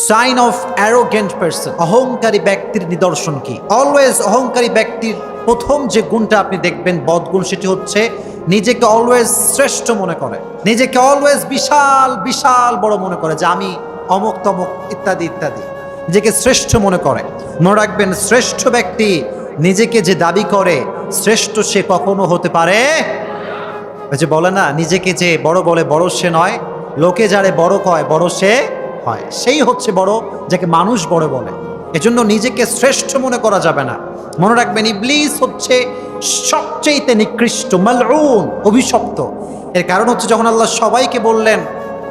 Sign of arrogant person, অহংকারী ব্যক্তির নিদর্শন কি? অলওয়েজ অহংকারী ব্যক্তির প্রথম যে গুণটা আপনি দেখবেন বদগুণ, সেটি হচ্ছে নিজেকে অলওয়েজ শ্রেষ্ঠ মনে করে, নিজেকে অলওয়েজ বিশাল বিশাল বড় মনে করে যে আমি অমুক তমুক ইত্যাদি ইত্যাদি, নিজেকে শ্রেষ্ঠ মনে করে। মনে রাখবেন, শ্রেষ্ঠ ব্যক্তি নিজেকে যে দাবি করে শ্রেষ্ঠ সে কখনো হতে পারে, ওই যে বলে না, নিজেকে যে বড় বলে বড় সে নয়, লোকে যারে বড় কয় বড় সে হয়, সেই হচ্ছে বড়, যাকে মানুষ বড় বলে। এজন্য নিজেকে শ্রেষ্ঠ মনে করা যাবে না। মনে রাখবেন, ইবলিস হচ্ছে সবচেয়ে নিকৃষ্ট, মালউন, অভিশপ্ত। এর কারণ হচ্ছে যখন আল্লাহ সবাইকে বললেন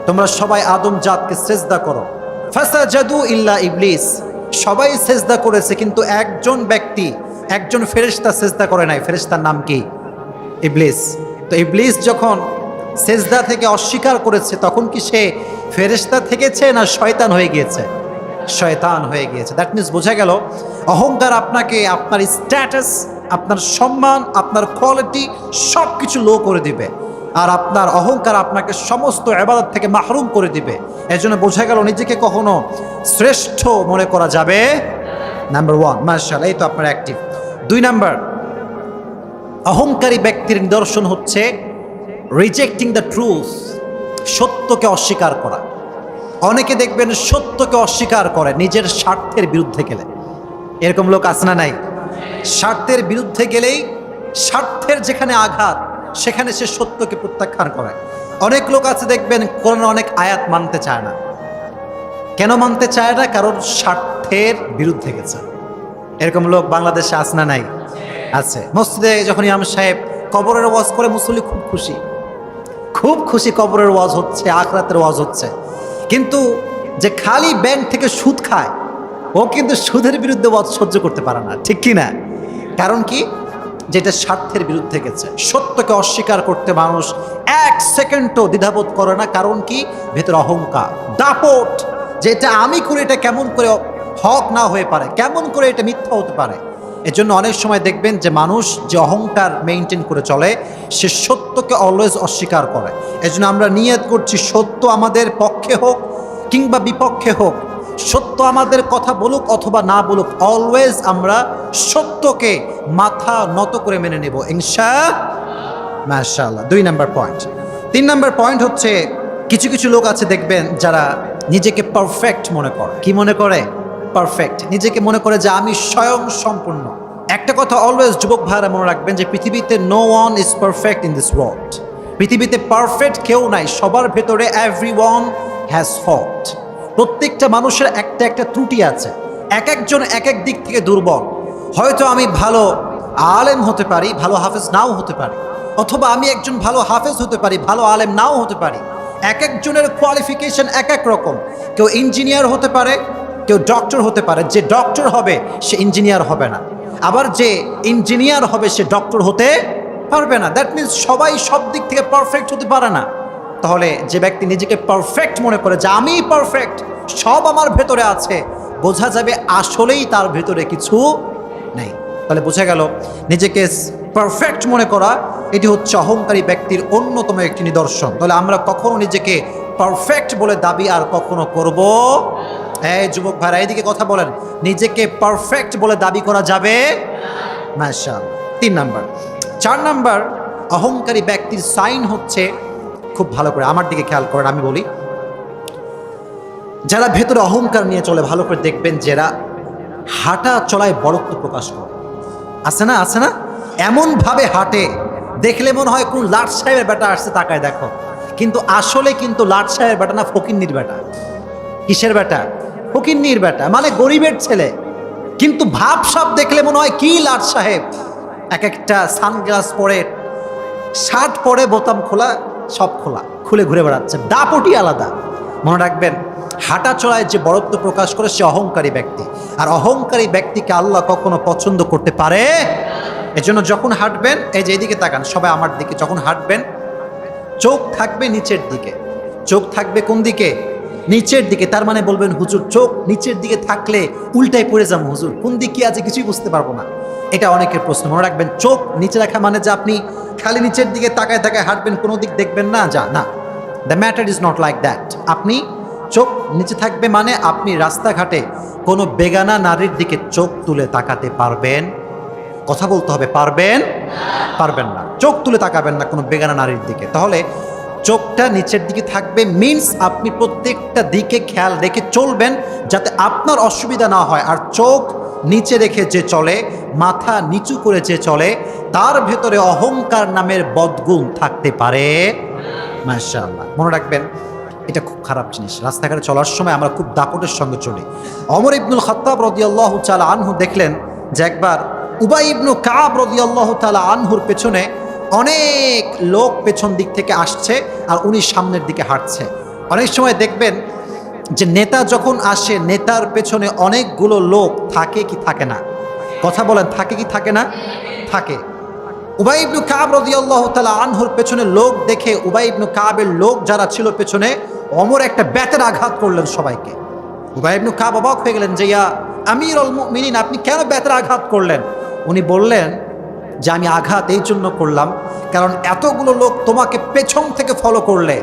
তোমরা সবাই আদম জাতকে সেজদা করো, ফাসাজাদু ইল্লা ইবলিস, সবাই সেজদা করেছে কিন্তু একজন ব্যক্তি, একজন ফেরেশতা সেজদা করে নাই। ফেরেশতার নাম কি? ইবলিস। তো ইবলিস যখন সেজদা থেকে অস্বীকার করেছে, তখন কি সে ফেরেশতা থেকেছে না শয়তান হয়ে গিয়েছে? শয়তান হয়ে গিয়েছে। দ্যাট মিনস বোঝা গেল, অহংকার আপনাকে আপনার স্ট্যাটাস, আপনার সম্মান, আপনার কোয়ালিটি সব কিছু লো করে দিবে, আর আপনার অহংকার আপনাকে সমস্ত ইবাদত থেকে মাহরুম করে দিবে। এর জন্য বোঝা গেল নিজেকে কখনো শ্রেষ্ঠ মনে করা যাবে। নাম্বার ওয়ান, মাশাআল্লাহ, এই তো আপনার অ্যাক্টিভ। 2 নাম্বার, অহংকারী ব্যক্তির নিদর্শন হচ্ছে রিজেক্টিং দ্য ট্রুথ, সত্যকে অস্বীকার করা। অনেকে দেখবেন সত্যকে অস্বীকার করে নিজের স্বার্থের বিরুদ্ধে গেলে। এরকম লোক আছে না নাই? স্বার্থের বিরুদ্ধে গেলেই, স্বার্থের যেখানে আঘাত সেখানে সে সত্যকে প্রত্যাখ্যান করে। অনেক লোক আছে দেখবেন কোরআনের অনেক আয়াত মানতে চায় না। কেন মানতে চায় না? কারণ স্বার্থের বিরুদ্ধে গেছে। এরকম লোক বাংলাদেশে আছে না নাই? আছে। মসজিদে যখন ইমাম সাহেব কবরের ওয়াজ করে, মুসল্লি খুব খুশি, খুব খুশি, কবরের ওয়াজ হচ্ছে, আখরাতের ওয়াজ হচ্ছে। কিন্তু যে খালি ব্যাংক থেকে সুদ খায়, ও কিন্তু সুদের বিরুদ্ধে ওয়াজ সহ্য করতে পারে না, ঠিক কি না? কারণ কি? যেটা স্বার্থের বিরুদ্ধে গেছে। সত্যকে অস্বীকার করতে মানুষ 1 সেকেন্ডও দ্বিধাবোধ করে না। কারণ কি? ভেতরে অহংকার, দাপট, যেটা আমি করে এটা কেমন করে হক না হয়ে পারে, কেমন করে এটা মিথ্যা হতে পারে। এজন্য অনেক সময় দেখবেন যে মানুষ যে অহংকার মেইনটেইন করে চলে, সে সত্যকে অলওয়েজ অস্বীকার করে। এজন্য আমরা নিয়ত করছি, সত্য আমাদের পক্ষে হোক কিংবা বিপক্ষে হোক, সত্য আমাদের কথা বলুক অথবা না বলুক, অলওয়েজ আমরা সত্যকে মাথা নত করে মেনে নেব, মাশাআল্লাহ। 2 নাম্বার পয়েন্ট। 3 নাম্বার পয়েন্ট হচ্ছে, কিছু কিছু লোক আছে দেখবেন যারা নিজেকে পারফেক্ট মনে করে। কি মনে করে? পারফেক্ট। নিজেকে মনে করে যে আমি স্বয়ং সম্পূর্ণ। একটা কথা অলওয়েজ যুবক ভাইরা মনে রাখবেন, যে পৃথিবীতে no one is perfect in this world. পৃথিবীতে পারফেক্ট কেউ নাই, সবার ভেতরে এভরিওয়ান হ্যাজ ফল্ট। প্রত্যেকটা মানুষের একটা একটা ত্রুটি আছে। এক একজন এক এক দিক থেকে দুর্বল। হয়তো আমি ভালো আলেম হতে পারি, ভালো হাফেজ নাও হতে পারি, অথবা আমি একজন ভালো হাফেজ হতে পারি, ভালো আলেম নাও হতে পারি। এক একজনের কোয়ালিফিকেশন এক এক রকম। কেউ ইঞ্জিনিয়ার হতে পারে, কেউ ডক্টর হতে পারে। যে ডক্টর হবে সে ইঞ্জিনিয়ার হবে না, আবার যে ইঞ্জিনিয়ার হবে সে ডক্টর হতে পারবে না। দ্যাট মিনস সবাই সব দিক থেকে পারফেক্ট হতে পারে না। তাহলে যে ব্যক্তি নিজেকে পারফেক্ট মনে করে যে আমি পারফেক্ট, সব আমার ভেতরে আছে, বোঝা যাবে আসলেই তার ভেতরে কিছু নেই। তাহলে বোঝা গেল নিজেকে পারফেক্ট মনে করা, এটি হচ্ছে অহংকারী ব্যক্তির অন্যতম একটি নিদর্শন। তাহলে আমরা কখনো নিজেকে পারফেক্ট বলে দাবি আর কখনো করব? এই যুবক ভাইরা, এইদিকে কথা বলেন, নিজেকে পারফেক্ট বলে দাবি করা যাবে? মাশাআল্লাহ। 3 নাম্বার। 4 নাম্বার, অহংকারী ব্যক্তির সাইন হচ্ছে, খুব ভালো করে আমার দিকে খেয়াল করেন, আমি বলি, যারা ভেতরে অহংকার নিয়ে চলে, ভালো করে দেখবেন, যারা হাঁটা চলায় বড়ত্ব প্রকাশ করে। আছে না, আছে না? এমন ভাবে হাঁটে, দেখলে মনে হয় কোন লাট সাহেবের বেটা আসছে, তাকায় দেখো, কিন্তু আসলে কিন্তু লাট সাহেবের বেটা না, ফকিন্নির বেটা। কিসের বেটা? ফকিন্নির বেটা, মানে গরিবের ছেলে। কিন্তু ভাবসাব দেখলে মনে হয় কি লাট সাহেব। এক একটা সানগ্লাস পরে, শার্ট পরে, বোতাম খোলা, সব খোলা, খুলে ঘুরে বেড়াচ্ছে, দাপটি আলাদা। মনে রাখবেন, হাঁটা চলায় যে বড়ত্ব প্রকাশ করে সে অহংকারী ব্যক্তি। আর অহংকারী ব্যক্তিকে আল্লাহ কখনো পছন্দ করতে পারে। এজন্য যখন হাঁটবেন, এই যে এইদিকে তাকান সবাই আমার দিকে, যখন হাঁটবেন চোখ থাকবে নিচের দিকে। চোখ থাকবে কোন দিকে? নিচের দিকে। তার মানে বলবেন, হুজুর চোখ নিচের দিকে থাকলে উল্টায় পড়ে যাবো, হুজুর কোন দিক কি আছে কিছুই বুঝতে পারবো না। এটা অনেকের প্রশ্ন। মনে রাখবেন, চোখ নিচে রাখা মানে যে আপনি খালি নিচের দিকে তাকায় তাকায় হাঁটবেন, কোনো দিক দেখবেন না, যা না। The matter is not like that. আপনি চোখ নিচে থাকবে মানে আপনি রাস্তাঘাটে কোনো বেগানা নারীর দিকে চোখ তুলে তাকাতে পারবেন? কথা বলতে হবে, পারবেন? পারবেন না। চোখ তুলে তাকাবেন না কোনো বেগানা নারীর দিকে। তাহলে চোখটা নিচের দিকে থাকবে মিন্স আপনি প্রত্যেকটা দিকে খেয়াল রেখে চলবেন যাতে আপনার অসুবিধা না হয়। আর চোখ নিচে রেখে যে চলে, মাথা নিচু করে যে চলে, তার ভেতরে অহংকার নামের বদগুণ থাকতে পারে। মাশাআল্লাহ, মনে রাখবেন এটা খুব খারাপ জিনিস। রাস্তাঘাটে চলার সময় আমরা খুব দাপটের সঙ্গে চলি। ওমর ইবনুল খাত্তাব রাদিয়াল্লাহু তাআলা আনহু দেখলেন যে একবার উবাই ইবনু কাব রাদিয়াল্লাহু তাআলা আনহুর পেছনে অনেক লোক পেছন দিক থেকে আসছে আর উনি সামনের দিকে হাঁটছে। অনেক সময় দেখবেন যে নেতা যখন আসে, নেতার পেছনে অনেকগুলো লোক থাকে কি থাকে না? কথা বলেন, থাকে কি থাকে না? থাকে। উবাই ইবনু কাব রাদিয়াল্লাহু তাআলা আনহুর পেছনে লোক দেখে উবাই ইবনু কাবের লোক যারা ছিল পেছনে, ওমর একটা বেতের আঘাত করলেন সবাইকে। উবাই ইবনু কাব অবাক হয়ে গেলেন যে ইয়া আমিরুল মুমিনিন, আপনি কেন বেতের আঘাত করলেন? উনি বললেন যে আমি আঘাত এই জন্য করলাম কারণ এতগুলো লোক তোমাকে পেছন থেকে ফলো করলে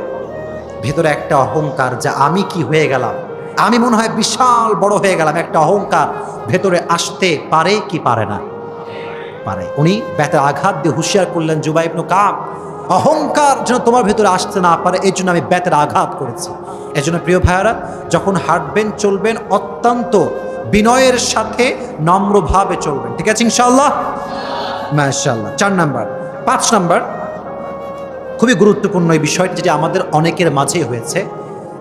ভেতরে একটা অহংকার, যা আমি কি হয়ে গেলাম, আমি মনে হয় বিশাল বড় হয়ে গেলাম, একটা অহংকার ভেতরে আসতে পারে কি পারে না? পারে। উনি বেতের আঘাত দিয়ে হুঁশিয়ার করলেন উবাই ইবনু কাব, অহংকার যেন তোমার ভেতরে আসতে না পারে এই জন্য আমি বেতের আঘাত করেছি। এই জন্য প্রিয় ভাইয়ারা, যখন হাঁটবেন চলবেন অত্যন্ত বিনয়ের সাথে নম্রভাবে চলবেন। ঠিক আছে ইনশাআল্লাহ? মাশাআল্লাহ। 4 নাম্বার। 5 নাম্বার খুবই গুরুত্বপূর্ণ এই বিষয়টি, যেটি আমাদের অনেকের মাঝেই হয়েছে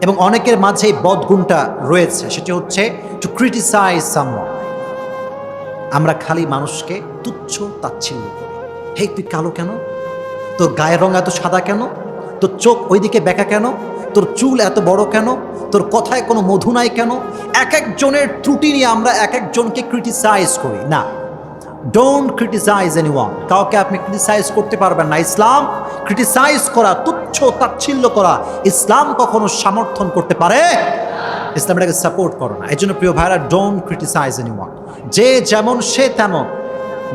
এবং অনেকের মাঝেই বদগুণটা রয়েছে, সেটি হচ্ছে টু ক্রিটিসাইজ সামওয়ান। আমরা খালি মানুষকে তুচ্ছ তাচ্ছিল্য করি। হেই তুই কালো কেন? তোর গায়ের রং এত সাদা কেন? তোর চোখ ওইদিকে বেঁকা কেন? তোর চুল এত বড় কেন? তোর কথায় কোনো মধু নাই কেন? এক একজনের ত্রুটি নিয়ে আমরা এক একজনকে ক্রিটিসাইজ করি। না, ডোন্ট ক্রিটিসাইজ এনিওয়ান। কাউকে আপনি ক্রিটিসাইজ করতে পারবেন না। ইসলাম ক্রিটিসাইজ করা, তুচ্ছ তাচ্ছিল্য করা, ইসলাম কখনো সমর্থন করতে পারে? ইসলাম এটাকে সাপোর্ট করে না। এই জন্য প্রিয় ভাইরা, ডোন্ট ক্রিটিসাইজ এনিওয়ান। যে যেমন সে তেমন,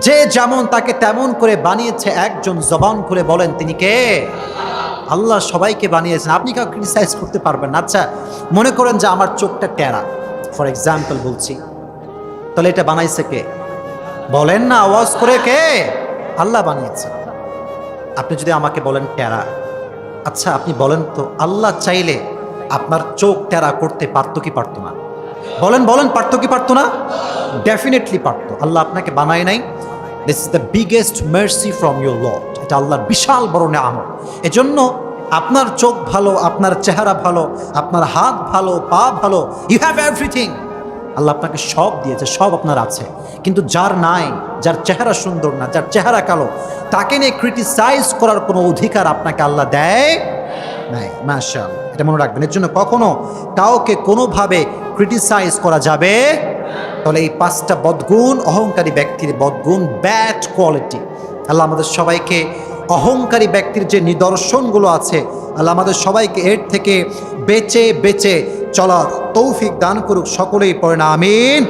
যে যেমন তাকে তেমন করে বানিয়েছে। একজন জবান খুলে বলেন তিনি কে? আল্লাহ সবাইকে বানিয়েছেন, আপনি কাউকে ক্রিটিসাইজ করতে পারবেন না। আচ্ছা, মনে করেন যে আমার চোখটা টেরা, ফর এক্সাম্পল বলছি, তাহলে এটা বানাইছে কে? বলেন না আওয়াজ করে, কে? আল্লাহ বানিয়েছে। আপনি যদি আমাকে বলেন টেরা, আচ্ছা আপনি বলেন তো আল্লাহ চাইলে আপনার চোখ টেরা করতে পারতো কি পারতো না? বলেন বলেন, পারতো কি পারতো না? ডেফিনেটলি পারতো। আল্লাহ আপনাকে বানায় নাই। This is the biggest mercy from your lord. এটা আল্লাহর বিশাল বড় নেয়ামত। এজন্য আপনার চোখ ভালো, আপনার চেহারা ভালো, আপনার হাত ভালো, পা ভালো, ইউ হ্যাভ এভরিথিং। আল্লাহ আপনাকে সব দিয়েছে, সব আপনার আছে। কিন্তু যার নাই, যার চেহারা সুন্দর না, যার চেহারা কালো, তাকে নিয়ে ক্রিটিসাইজ করার কোনো অধিকার আপনাকে আল্লাহ দেয় নাই। মাশাআল্লাহ, এটা মনে রাখবেন। এর জন্য কখনো কাউকে কোনোভাবে ক্রিটিসাইজ করা যাবে। তাহলে এই 5টা বদগুণ, অহংকারী ব্যক্তির বদগুণ, ব্যাড কোয়ালিটি। আল্লাহ আমাদের সবাইকে অহংকারী ব্যক্তির যে নিদর্শনগুলো আছে, আল্লাহ আমাদের সবাইকে এর থেকে বেঁচে বেঁচে চলার তৌফিক দান করুক। সকলেই পড়েন আমিন।